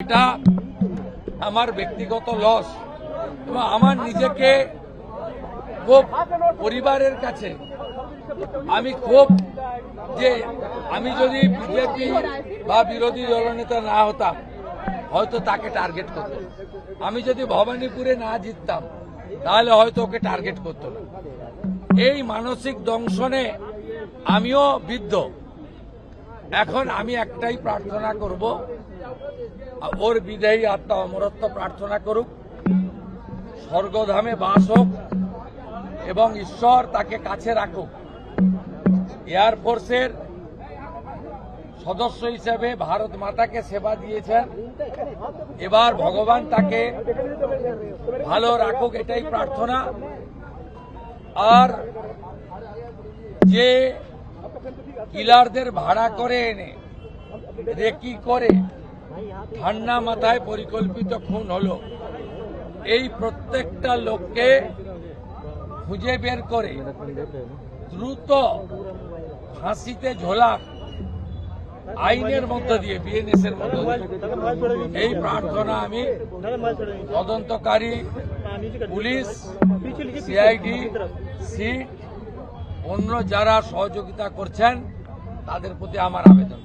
এটা আমার ব্যক্তিগত লস এবং আমার নিজেকে খুব পরিবারের কাছে আমি খুব যে আমি যদি বিজেপি বা বিরোধী দলনেতা না হতাম হয়তো তাকে টার্গেট করত, আমি যদি ভবানীপুরে না জিততাম তাহলে হয়তো ওকে টার্গেট করত না। এই মানসিক দংশনে আমিও বিদ্ধ। এখন আমি একটাই প্রার্থনা করব, ওর বিদেহী আত্মা অমরত্ব প্রার্থনা করুক, স্বর্গধামে বাস হোক এবং ঈশ্বর তাকে কাছে রাখুক। এয়ারফোর্সের সদস্য হিসেবে ভারত মাতাকে সেবা দিয়েছেন, এবার ভগবান তাকে ভালো রাখুক, এটাই প্রার্থনা। আর যে কিলারদের ভাড়া করে এনে রেকি করে ঠান্ডা মাথায় পরিকল্পিত খুন হলো, এই প্রত্যেকটা লোককে খুঁজে বের করে দ্রুত ফাঁসিতে ঝোলাক, আইনের মধ্য দিয়ে, বিএনএস এর মধ্য দিয়ে। এই প্রার্থনা আমি তদন্তকারী পুলিশ, সিআইডি, সিট, অন্য যারা সহযোগিতা করছেন তাদের প্রতি আমার আবেদন।